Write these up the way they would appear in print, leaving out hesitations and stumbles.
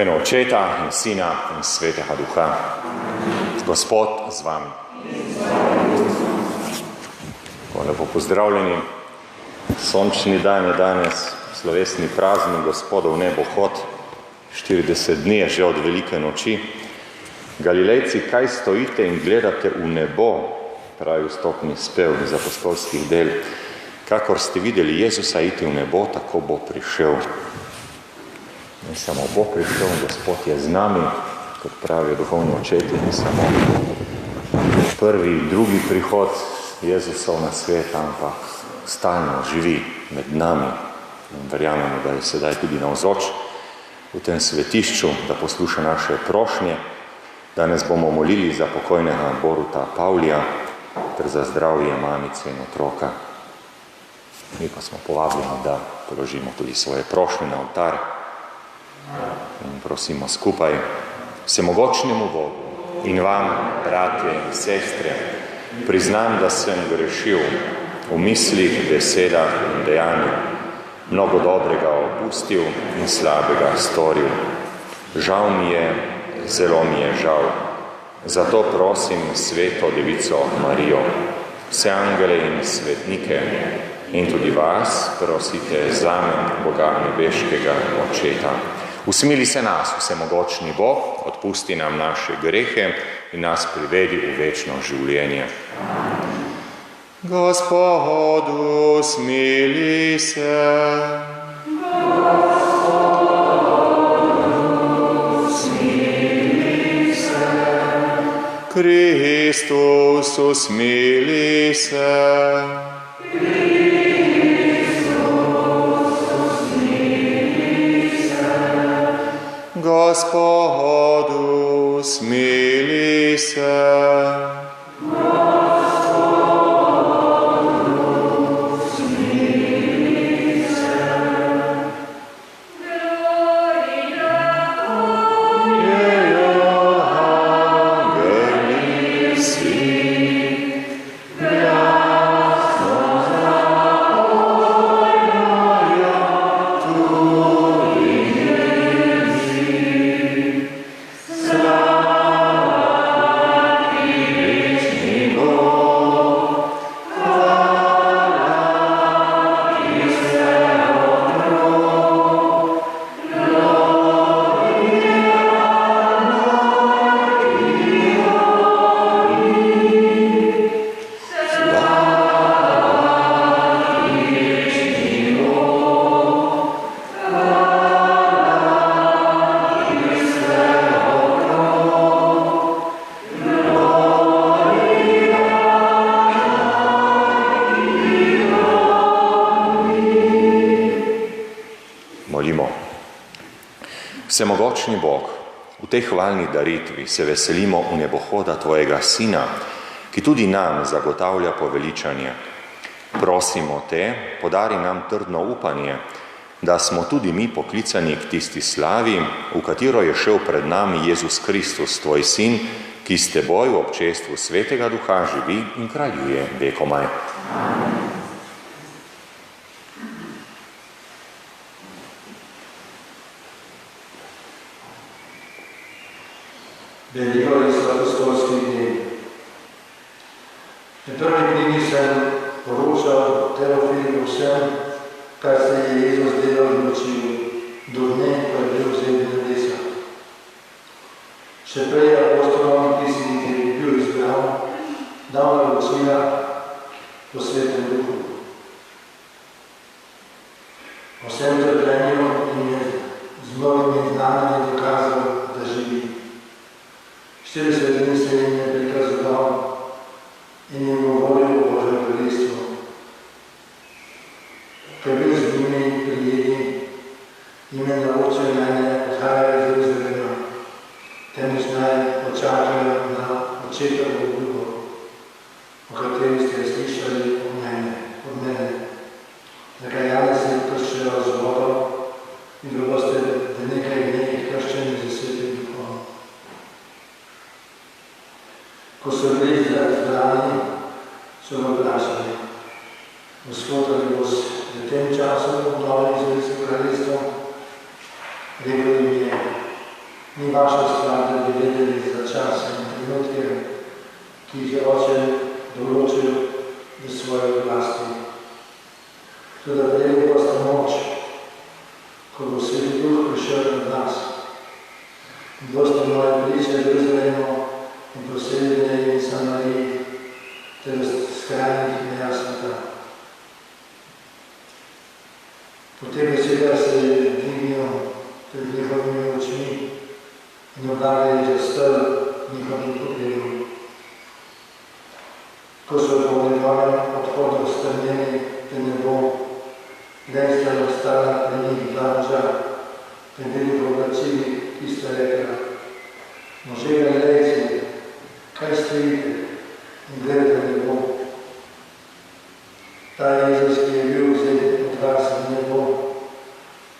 imenu Očeta in Sina in Svetega Duha. Gospod z vami. Lepo pozdravljeni. Sončni dan je danes, slovesni praznik, Gospodov nebohod. 40 dni je že od velike noči. Galilejci, kaj stojite in gledate v nebo, pravi vstopni spev iz apostolskih del. Kakor ste videli Jezusa iti v nebo, tako bo prišel. Ne samo bo prišel, Gospod je z nami, kot pravijo duhovni očeti, ne samo prvi, drugi prihod Jezusov na svet, ampak stalno živi med nami. In verjamemo, da je sedaj tudi navzoč v tem svetišču, da posluša naše prošnje. Danes bomo molili za pokojnega Boruta Pavlija ter za zdravje mamice in otroka. Mi pa smo povabljeni, da položimo tudi svoje prošnje na oltar in prosimo skupaj vsemogočnemu Bogu in vam, bratje in sestre, priznam, da sem grešil v mislih, besedah in dejanjih, mnogo dobrega opustil in slabega storil. Žal mi je, zelo mi je žal. Zato prosim Sveto Devico Marijo, vse angele in svetnike in tudi vas prosite zame Boga nebeškega Očeta. Usmili se nas, vsemogočni Bog, odpusti nam naše grehe in nas privedi v večno življenje. Gospodu, smili se. Gospodu, smili se. Kristus, usmili se. Gospodu, smili se. Gospodu, smili se. Gloria angeli svi, glasno zapojnajo tudi Vsemogočni Bog, v tej hvalni daritvi se veselimo v nebohoda Tvojega Sina, ki tudi nam zagotavlja poveličanje. Prosimo Te, podari nam trdno upanje, da smo tudi mi poklicani k tisti slavi, v katero je šel pred nami Jezus Kristus, Tvoj Sin, ki s Teboj v občestvu Svetega Duha živi in kraljuje vekomaj. Amen. Veliko iz apostolskih dni. V prvi knjigi sem poročal Teofilu vsem, kar se je Jezus delal in učil, do dne, ko je bil vzet na nebesa. Še prej apostolom, ki si jih je bil izbral, dal naročila po Svetem Duhu. O vsem trpljenju in je z mnogimi znanji dokazal, da živi. 40 dni se jim je prikazoval in jim govoril o Božjem kraljestvu. Ko je bil z njimi prijedi, jim je naročil naj ne odhajajo iz Jeruzalema, temveč naj počakajo na Očetovo obljubo, o kateri ste slišali od mene. Zakaj Janez je krščeval z vodo in da boste v nekaj dneh krščeni z Svetim Duhom. Ko so bili zbrani, so me vprašali, Gospod, ali boš v tem času obnovil Izraelsko kraljestvo? Rekel jim je, Ni vaša stvar, da bi vedeli za čas in trenutke, ki jih je Oče določil v svoji oblasti. Toda prejeli boste moč, ko bo Sveti Duh prišel nad nas. In boste moje priče v Jeruzalemu in po vsej Judeji in Samariji ter v skrajnih mejah sveta. Po teh besedah se je dvignil pred njihovimi očmi in oblaga je zastal njihovim pogledom. Ko so po njegovem odhodu strnjeni v nebo, lejstva je ostala pri njih dva moža, prebili v oblačilih, ki sta rekla: Može Galilejci, kaj stojite in gledate nebo? Ta Jezus, ki je bil vzet od vas v nebo,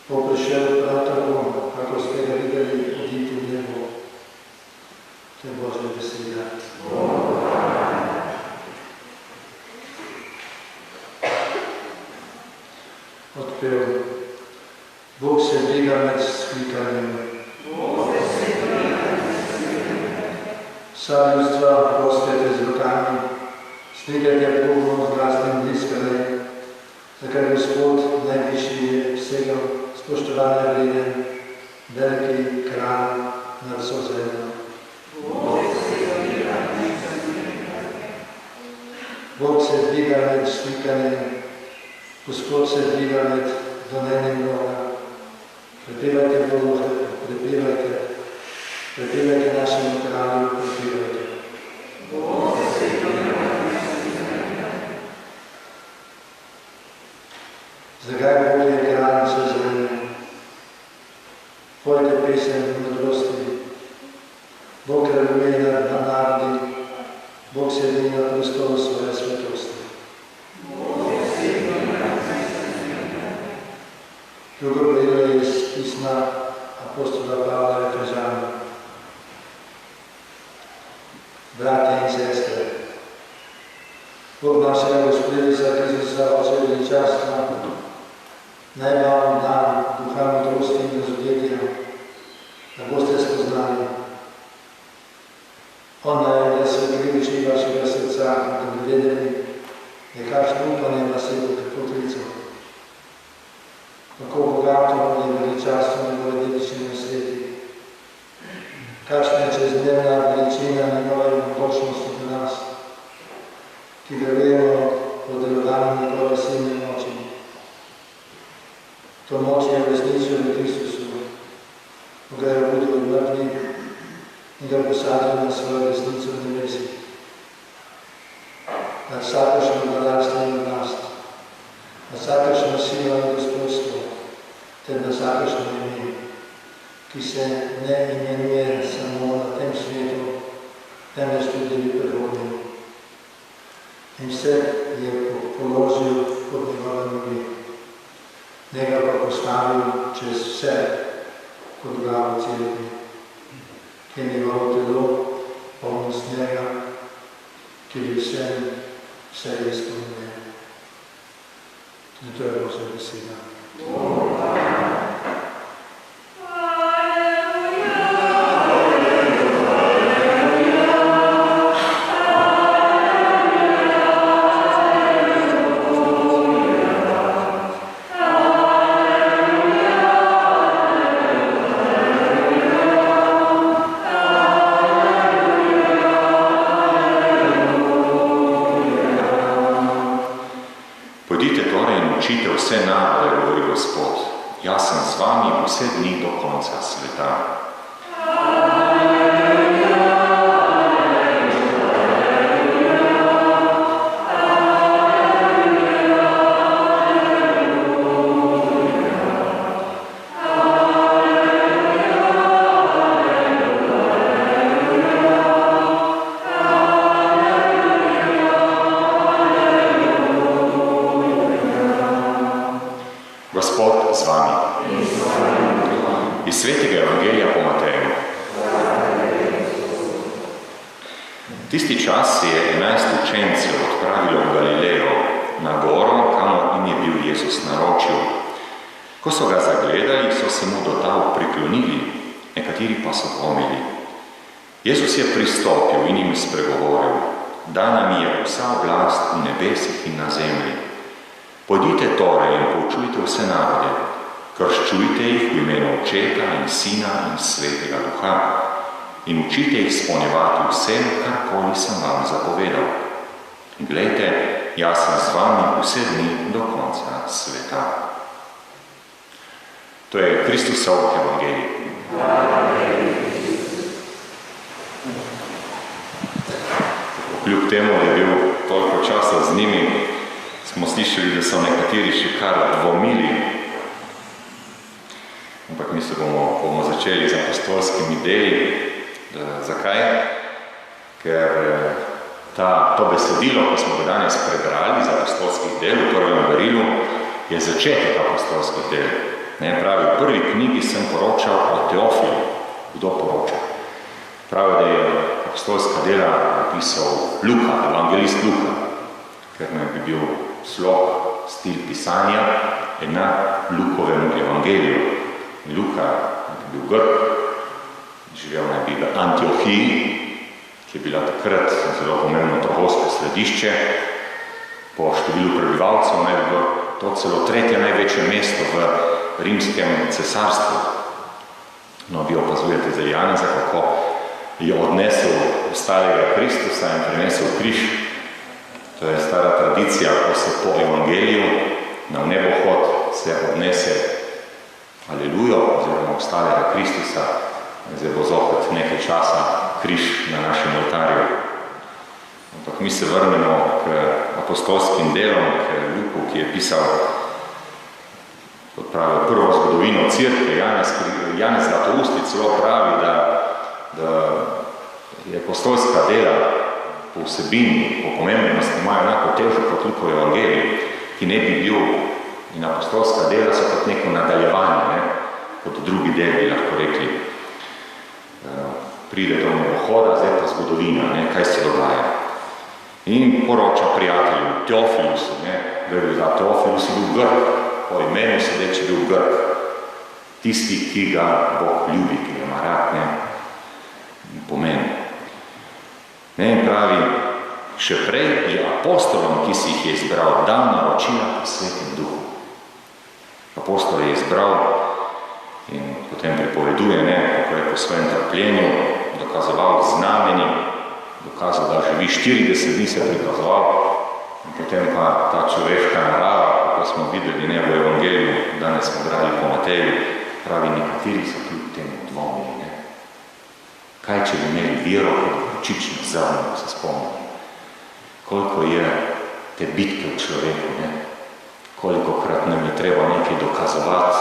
bo prišel prav tako, kako ste ga videli oditi v nebo. To je Božja beseda. Odpev. Bog se dviga med vzklikanjem. Vsa ljudstva ploskajte z rokami, slikajte Bogu z glasnim bliskanjem, zakaj Gospod najvišji je vsega spoštovanja vreden, veliki kralj nad vso zemljo. Bog se dviga med slikanjem, Gospod se dviga med donenjem Boga. Prepevajte Bogu, prepevajte našemu kralju, prepevajte. Zakaj Bog je kralj vse zemlje? Pojte pesem modrosti. Bog kraljuje nad narodi, Bog sedi na prestolu svoje svetosti. Drugo brilo je iz pisma apostola Pavla Efežanom. Bratje in sestre, Bog našega Gospoda Kristusa, Oče veličastva, naj vam da duha modrosti in razumetja, da boste spoznali. On naj razsvetli oči vašega srca, da bi vedeli, nekakšno upanje vas je poklical. Kako bogato je veličastvo njegove dedičine sveti. Kakšna je čezdnevna veličina njegove mogočnosti do nas, ki verujemo po delovanju njegove silne moči. To moč je resničil v Kristusu, ko ga je obudil od mrtvih in ga posadil na svojo resnico v nebesih. Nad vsakršno vladarstvo in oblast, nad vsakršno silo in gospodstvo, ter na vsakršno ime, ki se ne imenuje samo na tem svetu, temveč tudi v prihodnjem. In vse je položil pod njegove nogi, njega pa postavil čez vse kot glavo cerkvi, ki je njegovo telo, polnost njega, ki je vse izpolnjuje. Tudi to je Božja beseda. Pojdite torej in učite vse narode, govori Gospod. Jaz sem z vami vse dni do konca sveta. Gospod z vami. Iz svetega evangelija po Mateju. Tisti čas se je 11 učencev odpravilo v Galilejo, na goro, kamor jim je bil Jezus naročil. Ko so ga zagledali, so se mu do tal priklonili, nekateri pa so dvomili. Jezus je pristopil in jim spregovoril: Dana mi je vsa oblast v nebesih in na zemlji. Pojdite torej in poučujte vse narode, krščujte jih v imenu Očeta in Sina in Svetega Duha in učite jih spolnjevati vse, karkoli sem vam zapovedal. In glejte, jaz sem z vami vse dni do konca sveta. To je Kristusov evangelij. Kljub temu, da je bil toliko časa z njimi, smo slišali, da so nekateri še kar dvomili. Ampak mi se bomo začeli z apostolskimi deli. Zakaj? Ker to besedilo, ko smo ga danes prebrali z apostolskih del v prvem berilu, je začetek apostolskih del. Pravi, v prvi knjigi sem poročal o Teofilu. Kdo poroča? Pravi, da je apostolska dela napisal Luka, evangelist Luka, ker naj bi bil slog, stil pisanja enak Lukovemu evangeliju. Luka je bil Grk, živel naj bi v Antiohiji, ki je bila takrat zelo pomembno trgovsko središče. Po številu prebivalcev naj bi bilo to celo tretje največje mesto v rimskem cesarstvu. No, vi opazujete za Janeza, kako je odnesel ostalega Kristusa in prinesel križ. To je stara tradicija, ko se po evangeliju na nebohod se odnese alelujo oziroma ostalega Kristusa. Zdaj bo zopet nekaj časa križ na našem oltarju. Ampak mi se vrnemo k apostolskim delom, k Luku, ki je pisal, kot pravi, prvo zgodovino Cerkve. Janez Zlatousti celo pravi, da je apostolska dela po vsebini, po pomembnosti imajo enako težo kot Lukov evangelij, ki ne bi bil, in apostolska dela so kot neko nadaljevanje, kot drugi del bi lahko rekli. Pride do nebohoda, zdaj pa zgodovina, kaj se dogaja. In poroča prijatelju Teofilusu, Teofilus je bil Grk, po imenu sedeč je bil Grk, tisti, ki ga Bog ljubi, ki ga ima rad, pomeni. In pravi, še prej je apostolom, ki si jih je izbral, dal naročila po Svetem Duhu. Apostol je izbral in potem pripoveduje, kako je po svojem trpljenju dokazoval znamenji, dokazal, da živi 40 dni se prikazoval, in potem pa ta človeška narava, kako smo videli v evangeliju, danes smo brali po Mateju, pravi, nekateri so kljub temu dvomili. Kaj, če bi imeli vero kot vročično zrno, se spomnili? Koliko je te bitke v človeku, kolikokrat nam je treba nekaj dokazovati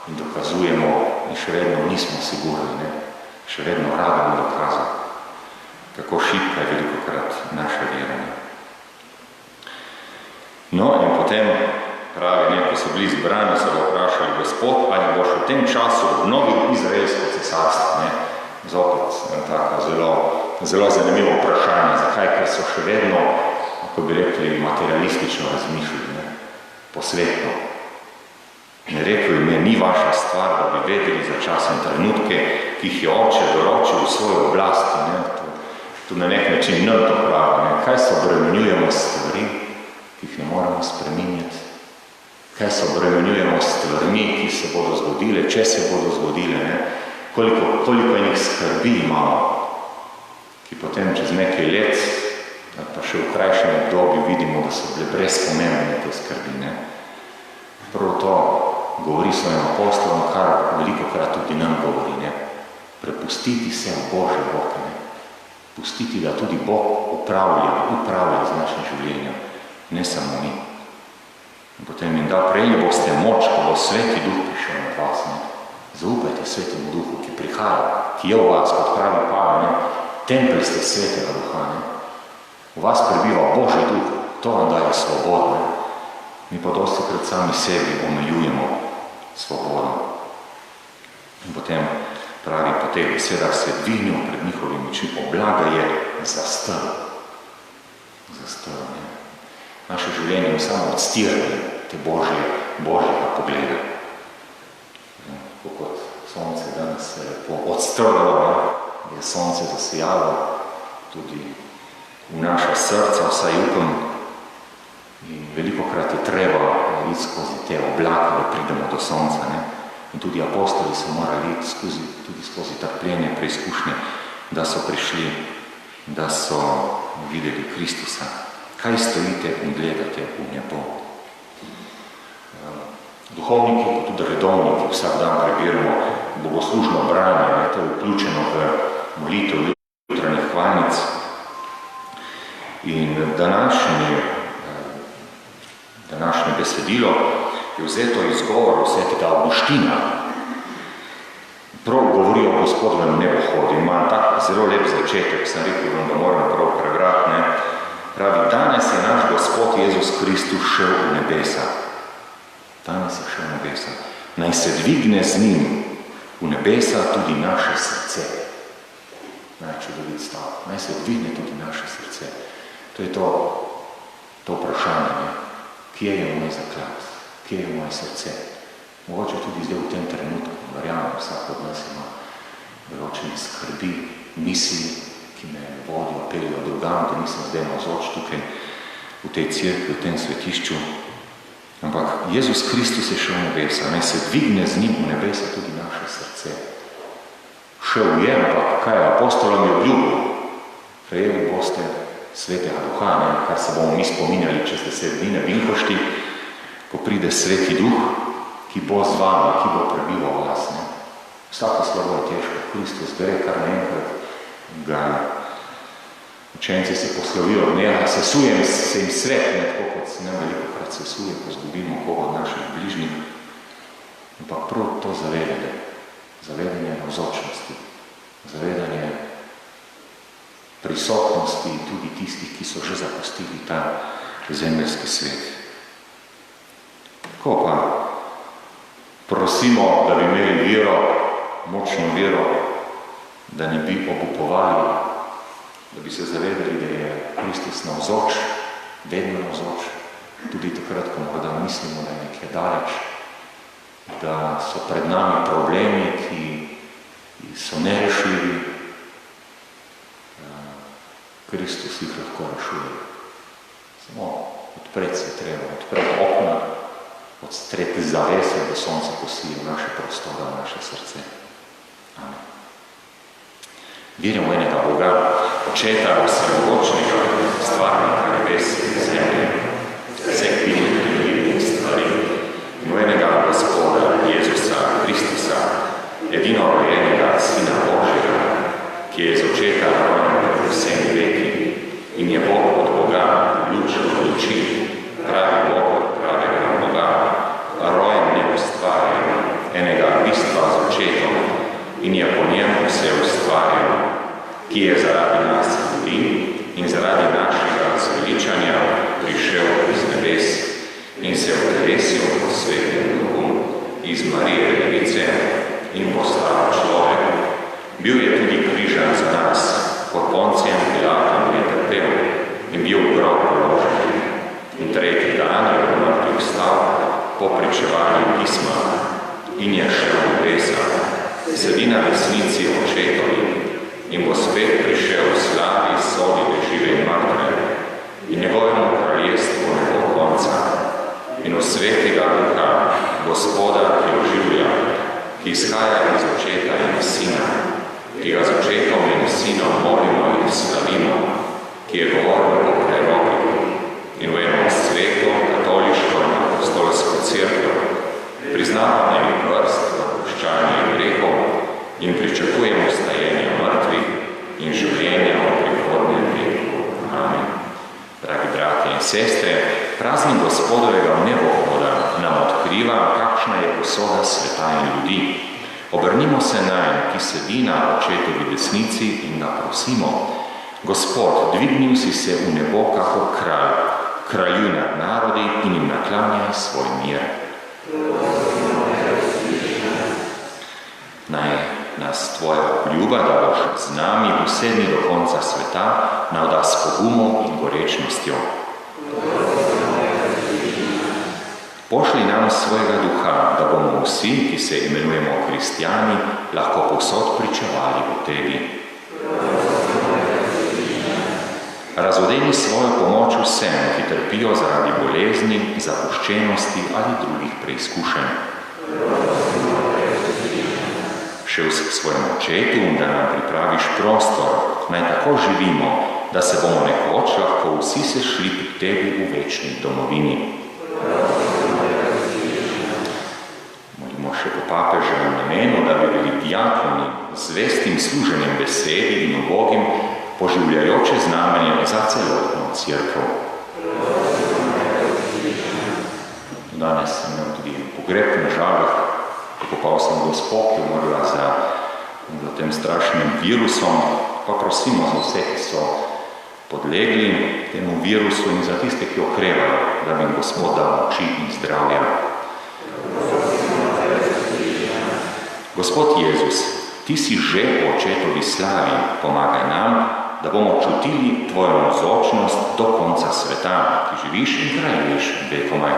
in dokazujemo in še vedno nismo sigurni, še vedno rabimo dokazati, kako šibka je velikokrat naša vera. No, in potem pravi, ko so bili zbrani, so ga vprašali, Gospod, ali boš v tem času obnovil izraelsko cesarstvo? Zopet tako zelo zanimivo vprašanje. Zakaj? Ker so še vedno, kako bi rekli, materialistično razmišljali, posvetno. In rekel jim je, ni vaša stvar, da bi vedeli za čas in trenutke, ki jih je oče določil v svoji oblasti. Tu na nek način nam to pravi. Kaj se obremenjujemo stvari, ki jih ne moramo spreminjati? Kaj se obremenjujemo stvarmi, ki se bodo zgodile, če se bodo zgodile? Koliko enih skrbi imamo, ki potem čez nekaj let, pa še v krajšem obdobju vidimo, da so bile brezpomembne te skrbi. Prvo to govori svojim apostolom, kar velikokrat tudi nam govori. Prepustiti se v Božje roke. Pustiti, da tudi Bog upravlja z našim življenjem, ne samo mi. In potem jim da, prejeli boste moč, ko bo Sveti Duh prišel nad vas. Zaupajte Svetemu Duhu, ki prihaja, ki je v vas, kot pravi Pavel, tempelj ste Svetega Duha. V vas prebiva Božji Duh, to vam daje svobodo. Mi pa dostikrat sami sebi omejujemo svobodo. In potem pravi, po teh besedah se dvignil pred njihovimi očmi, oblaga je zastrl. Naše življenje je samo odstirali te Božjega pogleda. Kot sonce danes se lepo odstrlo, je sonce zasijalo tudi v naša srca, vsaj upam, in velikokrat je treba iti skozi te oblake, da pridemo do sonca. Ne? In tudi apostoli so morali iti tudi skozi trpljenje, preizkušnje, da so prišli, da so videli Kristusa. Kaj stojite in gledate v nebo? Duhovniki, pa tudi redovniki, vsak dan prebiramo bogoslužno branje, to je vključeno v molitev jutranjih hvalnic. In današnje besedilo je vzeto iz govora svetega Avguština. Prav govori o Gospodovem nebohodu. Ima tak zelo lep začetek, sem rekel vam, da moram prav prebrati. Ne? Pravi, danes je naš Gospod Jezus Kristus šel v nebesa. Danes je šel v nebesa. Naj se dvigne z njim v nebesa tudi naše srce. Najčudovit stav. Naj se dvigne tudi naše srce. To je to vprašanje. Ne? Kje je moj zaklad? Kje je moje srce? Mogoče tudi zdaj v tem trenutku, verjamem, vsak od nas ima določene skrbi, misli, ki me vodijo, peljejo drugam, da nisem zdaj navzoč tukaj v tej cerkvi, v tem svetišču. Ampak Jezus Kristus je šel v nebesa, naj se dvigne z njim v nebesa tudi naše srce. Šel je, ampak kaj je apostolom je obljubil? Prejeli boste Svetega Duha, ne? Kar se bomo mi spominjali čez 10 dni na Vinkošti, ko pride Sveti Duh, ki bo z vami, ki bo prebival vas. Ne? Vsako slovo je težko. Kristus gre kar naenkrat, ga učenci se poslovijo od njega, sesuje se jim svet, ne? Tako kot se nam velikokrat sesuje, ko zgubimo koga od naših bližnjih. Ampak prav to zavedanje navzočnosti, zavedanje prisotnosti tudi tistih, ki so že zapustili ta zemeljski svet. Ko pa prosimo, da bi imeli vero, močno vero, da ne bi obupovali, da bi se zavedali, da je Kristus navzoč, vedno navzoč, tudi takrat, ko morda mislimo, da je nekaj daleč, da so pred nami problemi, ki so nerešljivi. Kristus jih lahko rešuje. Samo odpreti se treba, odpreti okna, odstreti zavese, da sonce posije v naše prostore, v naše srce. Amen. Verjamo enega Boga, Očeta vsemogočnega, stvarnika nebes in zemlje, vseh vidnih stvari, in enega Gospoda Jezusa Kristusa, edino rojenega Sina Božjega, ki je z Očeta rojen pred vsemi veki in je Bog od Boga, luč od luči, pravi Bog od pravega Boga, rojen neustvarjen, enega bistva z Očetom in je po njem vse ustvarjen, ki je zaradi nas ljudi in zaradi našega zveličanja prišel iz nebes in se odresil po svetem Duhu iz Marije Device in postal človek. Bil je tudi križan za nas, pod Poncijem Pilatom je trpel in bil v grob položen. In tretji dan je v mrtvih vstal po pričevanju pisma in je šel v nebesa, sedi na desnici Očetovi in bo spet prišel v slavi soditi žive in mrtve in njegovemu kraljestvu ne bo konca. In v Svetega Duha, Gospoda, ki oživlja, ki izhaja iz Očeta in Sina, ki ga z Očetom in Sinom molimo in slavimo, ki je govoril po prerokih in v enem svetu, katoliško in apostolsko cerkev, priznavanjem vrst v odpuščanju grehov in pričakujemo stajenje mrtvih in življenja v prihodnjem veku. Amen. Dragi bratje in sestre, praznik Gospodovega nebohoda nam odkriva, kakšna je usoda sveta in ljudi. Obrnimo se nanj, ki sedi na Očetovi desnici in ga prosimo: Gospod, dvignil si se v nebo kakor kralj, kraljuj nad narodi in jim naklanjaj svoj mir. Naj nas tvoja ljuba, da boš z nami vse dni do konca sveta, navda s pogumom in gorečnostjo. Pošli nam svojega duha, da bomo vsi, ki se imenujemo kristjani, lahko povsod pričevali o tebi. Razodeni svojo pomoč vsem, ki trpijo zaradi bolezni, zapuščenosti ali drugih preizkušenj. Še v svojem očetu, da nam pripraviš prostor, naj tako živimo, da se bomo nekoč lahko vsi sešli pri tebi v večni domovini. Molimo še po papeževem namenu, da bi bili diakoni z zvestim služenjem besedi in ubogim poživljajoče znamenje za celotno cerkev. Danes sem imel tudi pogreb na Žalah, pokopal sem gospo, ki je umrla za tem strašnim virusom, pa prosimo za vse, ki so podlegli temu virusu in za tiste, ki okrevajo, da bi Gospod dal moči in zdravja. Gospod Jezus, ti si že v očetovi slavi, pomagaj nam, da bomo čutili tvojo navzočnost do konca sveta, ki živiš in krajuješ vekomaj.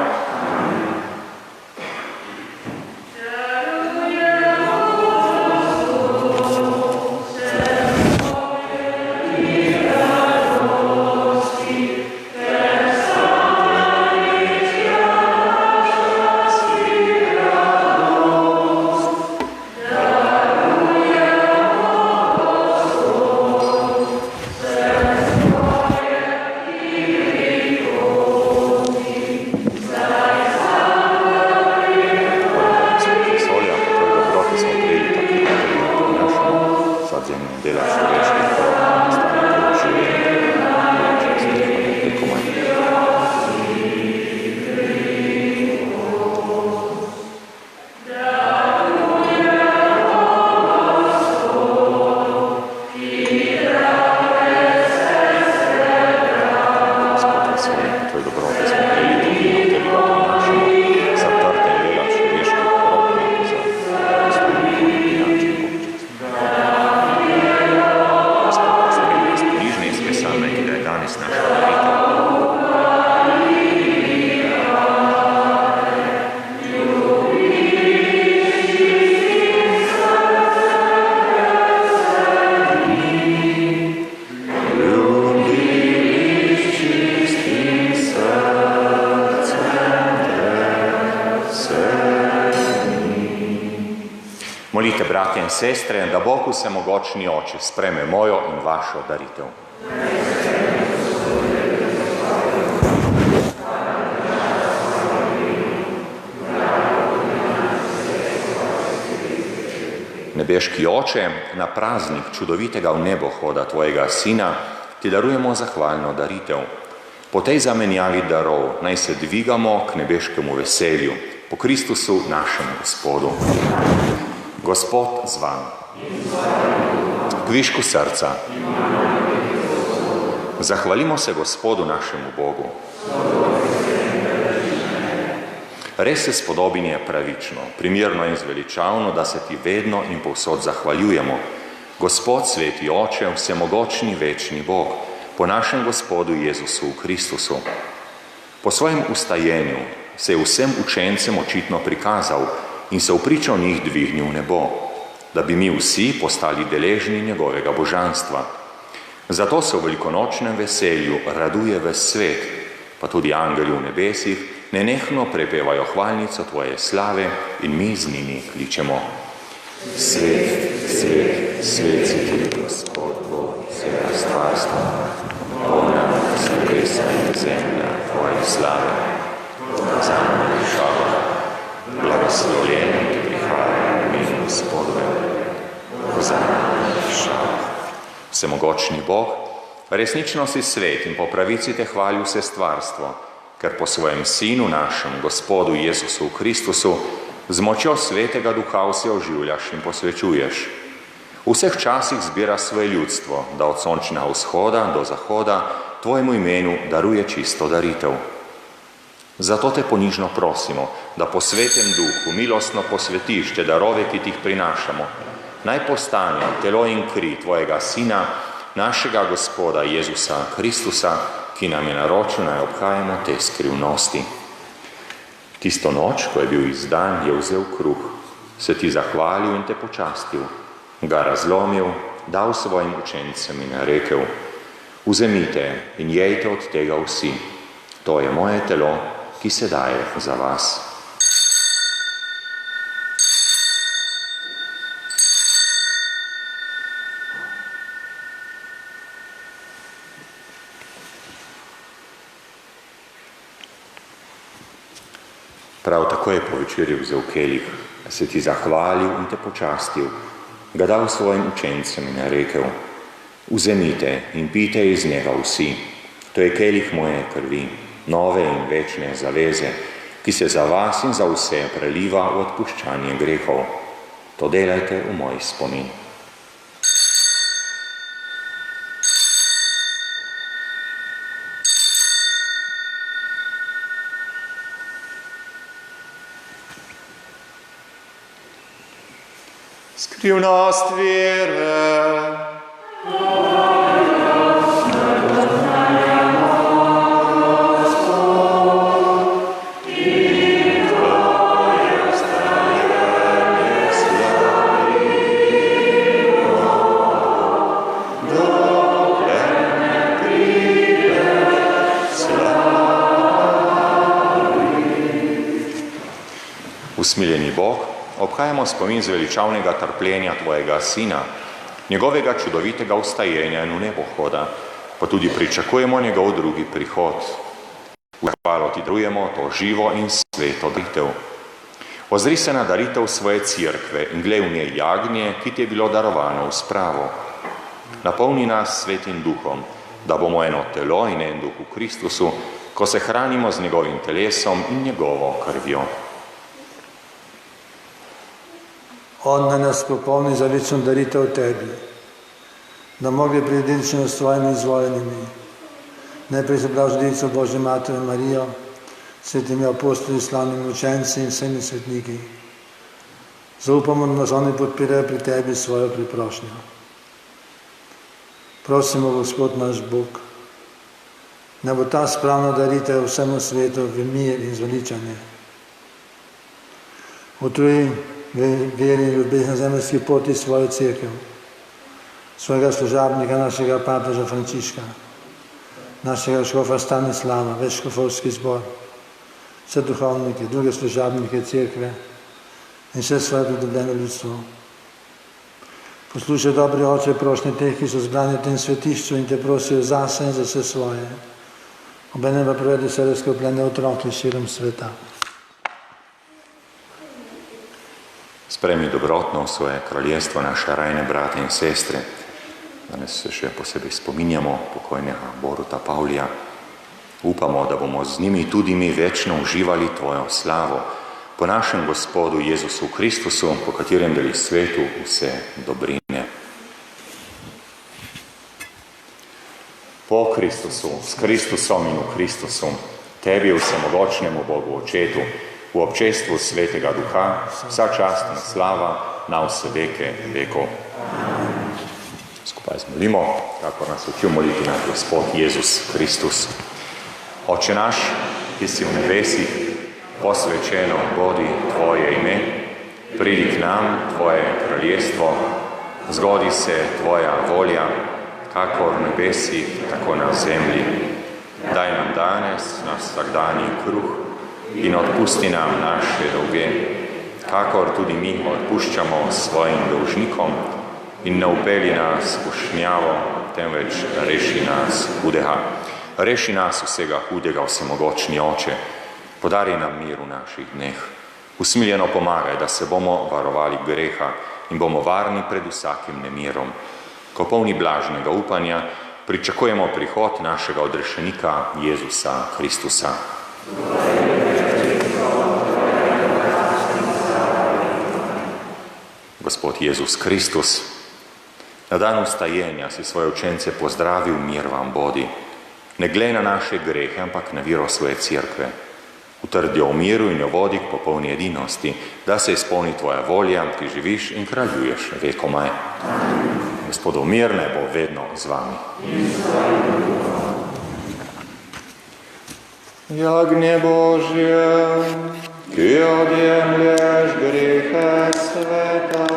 Molite, bratje in sestre, da Bog vsemogočni Oče sprejme mojo in vašo daritev. Nebeški Oče, na praznik čudovitega vnebohoda tvojega Sina ti darujemo zahvalno daritev. Po tej zamenjavi darov naj se dvigamo k nebeškemu veselju, po Kristusu našemu Gospodu. Gospod z vami. K višku srca. Zahvalimo se Gospodu našemu Bogu. Res se spodobin je pravično, primerno in zveličavno, da se ti vedno in povsod zahvaljujemo. Gospod, sveti Oče, vsemogočni večni Bog, po našem Gospodu Jezusu Kristusu. Po svojem ustajenju se je vsem učencem očitno prikazal in se vpričo njih dvignil v nebo, da bi mi vsi postali deležni njegovega božanstva. Zato se v velikonočnem veselju raduje ves svet, pa tudi angeli v nebesih, nenehno prepevajo hvalnico tvoje slave in mi z njimi kličemo. Svet, svet, svet si ti, Gospod Bog, vsega stvarstva, polna se nebesa in zemlja tvoje slave. Zame šava, blagoslovljen, ki prihaja v imenu Gospodovem. Hozana, šava. Vsemogočni Bog, resnično si svet in po pravici te hvali vse stvarstvo, ker po svojem Sinu našem, Gospodu Jezusu Kristusu, z močjo Svetega Duha vse oživljaš in posvečuješ. V vseh časih zbira svoje ljudstvo, da od sončnega vzhoda do zahoda tvojemu imenu daruje čisto daritev. Zato te ponižno prosimo, da po Svetem Duhu milostno posvetiš te darove, ki ti jih prinašamo. Naj postane telo in kri tvojega Sina, našega Gospoda Jezusa Kristusa, ki nam je naročil, naj obhajamo te skrivnosti. Tisto noč, ko je bil izdan, je vzel kruh, se ti zahvalil in te počastil, ga razlomil, dal svojim učencem in rekel: vzemite in jejte od tega vsi, to je moje telo, ki se daje za vas. Prav tako je po večerji vzel kelih, se ti zahvalil in te počastil, ga dal svojim učencem in rekel: vzemite in pijte iz njega vsi, to je kelih moje krvi, nove in večne zaveze, ki se za vas in za vse preliva v odpuščanje grehov. To delajte v moj spomin. Skrivnost vere. Usmiljeni Bog, obhajamo spomin zveličavnega trpljenja tvojega sina, njegovega čudovitega vstajenja in v nebohoda, pa tudi pričakujemo njegov drugi prihod. V hvalo ti darujemo to živo in sveto daritev. Ozri se na daritev svoje cerkve in glej v njej jagnje, ki ti je bilo darovano v spravo. Napolni nas svetim duhom, da bomo eno telo in en duh v Kristusu, ko se hranimo z njegovim telesom in njegovo krvjo. On naj nas popolni za večno daritev tebi, da mogli predelično s tvojimi izvoljenimi, najprej za blaženico Božje Matere Marijo, svetimi apostoli, slavnimi učenci in vsemi svetniki. Zaupamo, da nas oni podpirajo pri tebi svojo priprošnjo. Prosimo, Gospod naš Bog, da bo ta spravna daritev vsemu svetu v mir in zveličanje. Utruji veri in ljubezni na zemeljski poti svojo cerkev, svojega služabnika, našega papeža Frančiška, našega škofa Stanislava, ves škofovski zbor, vse duhovnike, druge služabnike cerkve in vse svoje pridobljeno ljudstvo. Poslušaj, dobri Oče, prošnje teh, ki so zbrani v tem svetišču in te prosijo zase in za vse svoje. Obenem pa provedi vse razkropljene otroke širom sveta. Spremi dobrotno v svoje kraljestvo naše rajne brate in sestre. Danes se še posebej spominjamo pokojnega Boruta Pavlija. Upamo, da bomo z njimi tudi mi večno uživali tvojo slavo po našem Gospodu Jezusu Kristusu, po katerem deli svetu vse dobrine. Po Kristusu, s Kristusom in v Kristusu, tebi vsemogočnemu Bogu Očetu, v občestvu Svetega Duha, vsa čast in slava na vse veke vekov. Skupaj zmolimo, kako nas učil moliti naš Gospod Jezus Kristus. Oče naš, ki si v nebesih, posvečeno bodi tvoje ime, pridi k nam tvoje kraljestvo, zgodi se tvoja volja, kakor v nebesih, tako na zemlji. Daj nam danes naš vsakdanji kruh in odpusti nam naše dolge, kakor tudi mi odpuščamo svojim dolžnikom, in ne upelji nas v skušnjavo, temveč reši nas hudega. Reši nas vsega hudega, vsemogočni Oče, podari nam mir v naših dneh. Usmiljeno pomagaj, da se bomo varovali greha in bomo varni pred vsakim nemirom. Ko polni blažnega upanja, pričakujemo prihod našega odrešenika Jezusa Kristusa. Gospod Jezus Kristus, na dan vstajenja si svoje učence pozdravil, mir vam bodi. Ne glej na naše grehe, ampak na vero svoje cerkve. Utrdi jo v miru in jo vodi k popolni edinosti, da se izpolni tvoja volja, ki živiš in kraljuješ vekomaj. Gospodov mir naj bo vedno z vami. Jagnje Božje, ki odjemlješ grehe sveta,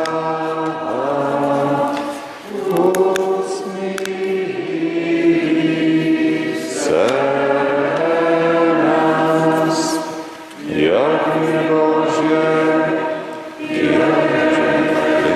usmili se nas. Jagnje Božje, ki odjemlješ grehe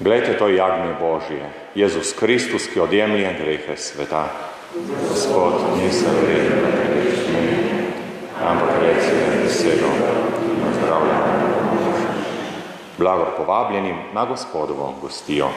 Glejte, to je jagnje Božje, Jezus Kristus, ki odjemlje grehe sveta. Gospod, nisem vreden, da prideš k meni, ampak reci besedo in zdravljenje. Blagor povabljenim na Gospodovo gostijo.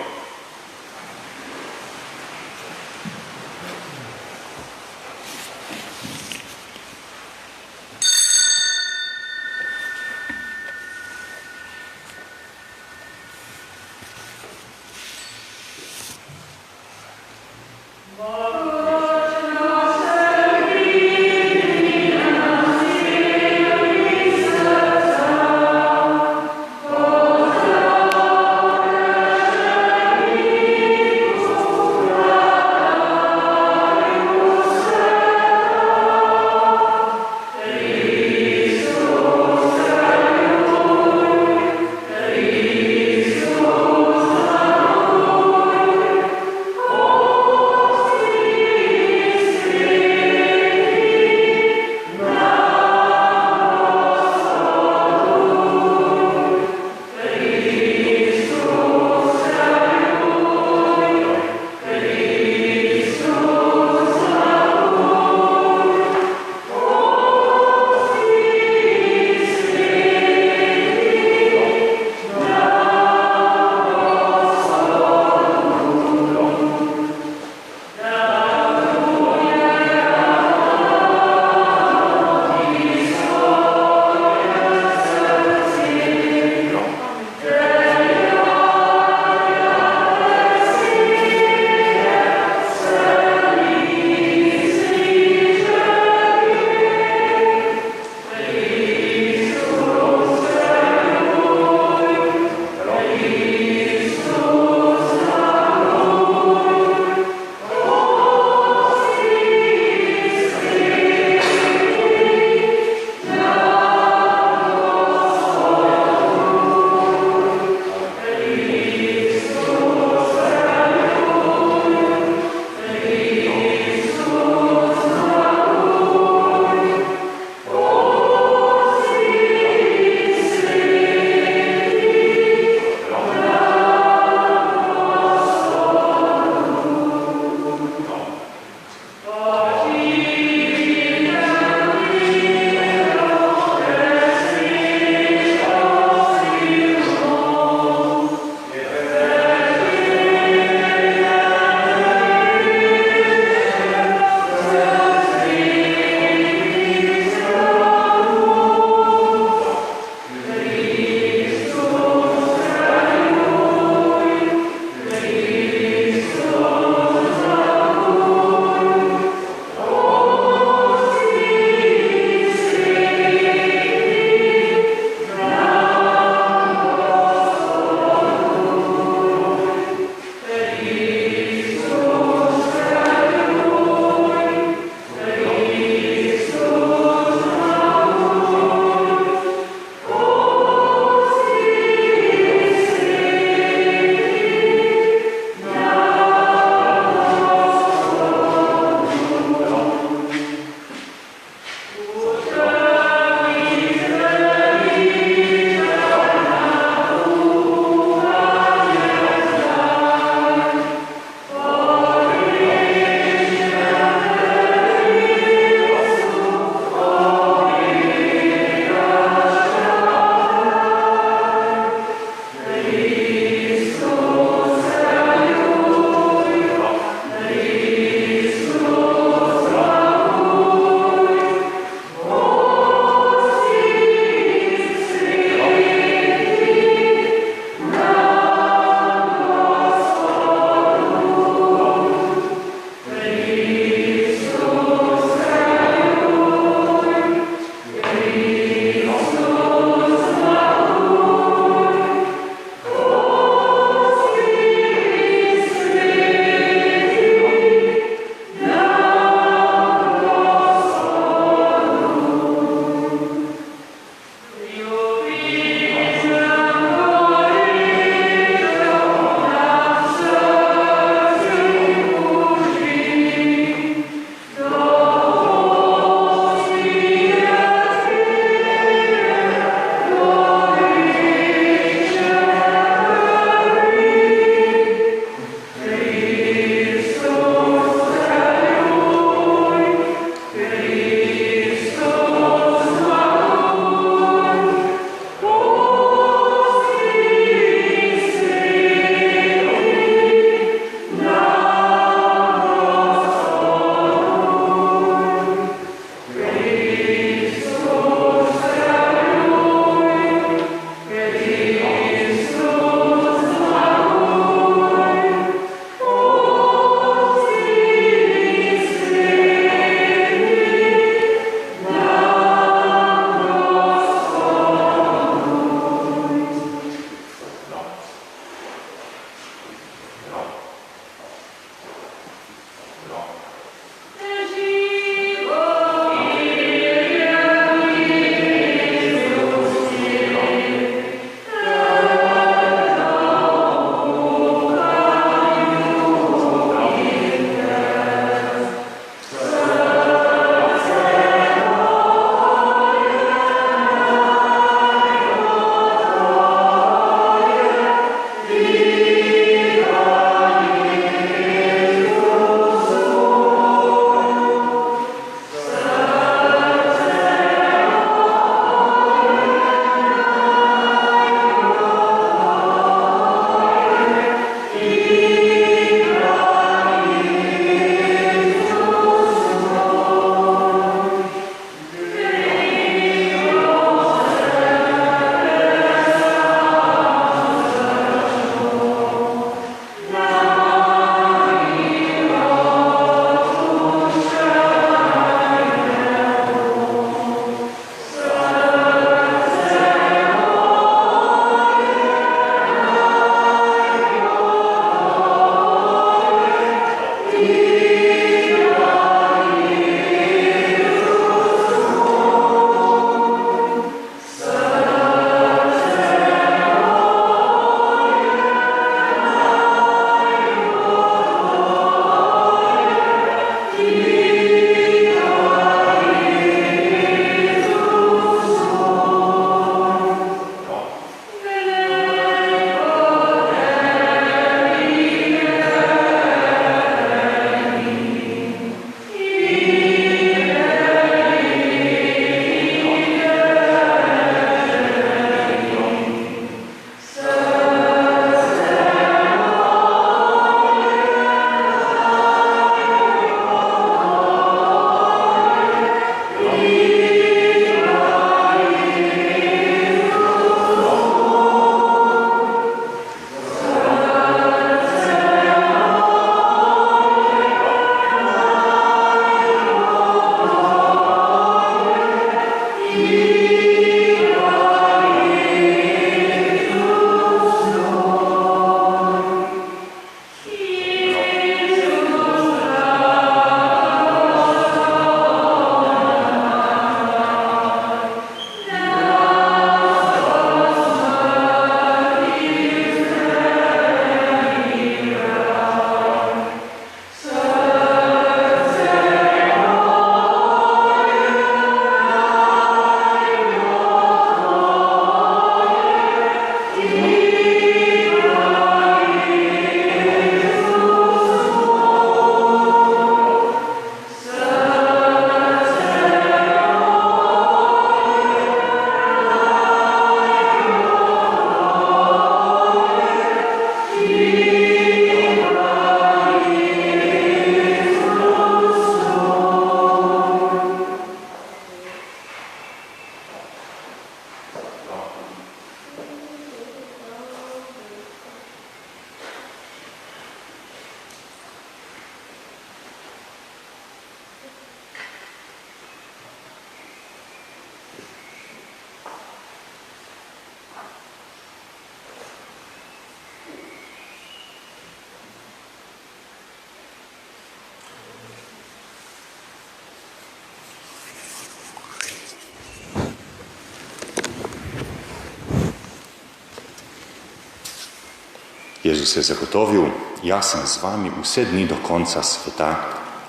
Jezus je zagotovil, jaz sem z vami vse dni do konca sveta.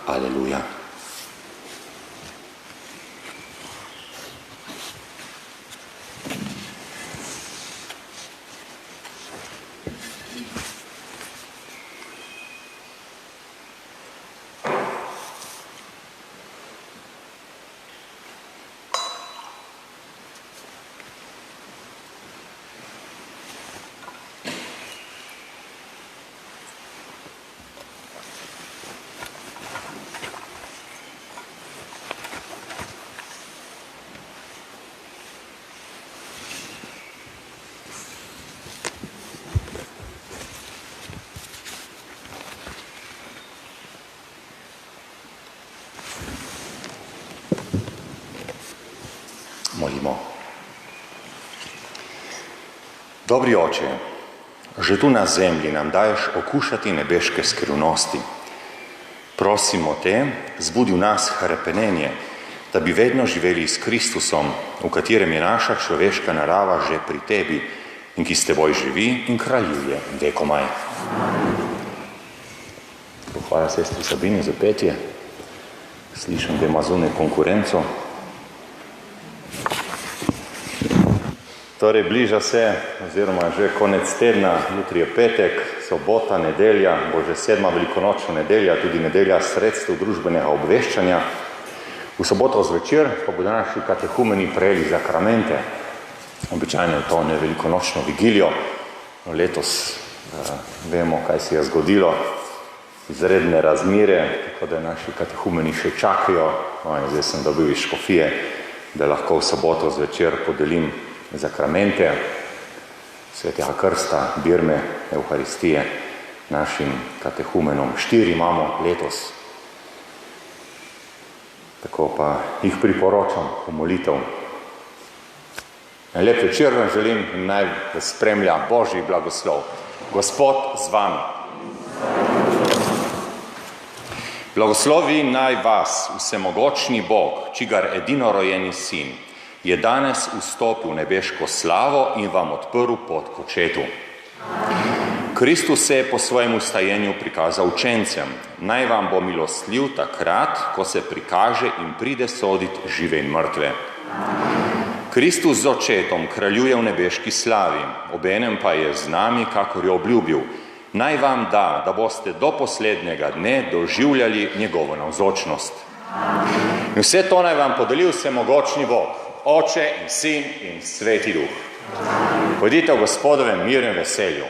Aleluja. Molimo. Dobri oče, že tu na zemlji nam daješ okušati nebeške skrivnosti. Prosimo te, zbudi v nas hrepenenje, da bi vedno živeli s Kristusom, v katerem je naša človeška narava že pri tebi in ki s teboj živi in kraljuje vekomaj. Hvala sestri Sabini za petje. Slišam, da ima zunaj konkurenco. Torej, bliža se, oziroma že konec tedna, jutri je petek, sobota, nedelja, bo že 7. velikonočna nedelja, tudi nedelja sredstev družbenega obveščanja. V soboto zvečer pa bodo naši katehumeni prejeli zakramente. Običajno je to velikonočno vigilijo. Letos vemo, kaj se je zgodilo, izredne razmere, tako da naši katehumeni še čakajo. Zdaj sem dobil iz škofije, da lahko v soboto zvečer podelim zakramente Svetega krsta, birme, Evharistije našim katehumenom. 4 imamo letos. Tako pa jih priporočam v molitev. Lep večer vam želim in naj vas spremlja Božji blagoslov. Gospod z vami. Blagoslovi naj vas vsemogočni Bog, čigar edinorojeni sin, je danes vstopil v nebeško slavo in vam odprl pot k očetu. Kristus se je po svojem ustajenju prikazal učencem. Naj vam bo milostljiv takrat, ko se prikaže in pride soditi žive in mrtve. Kristus z očetom kraljuje v nebeški slavi, obenem pa je z nami, kakor je obljubil. Naj vam da, da boste do poslednjega dne doživljali njegovo navzočnost. In vse to naj vam podeli vsemogočni Bog, Oče in Sin in Sveti Duh. Pojdite v Gospodovem miru in veselju.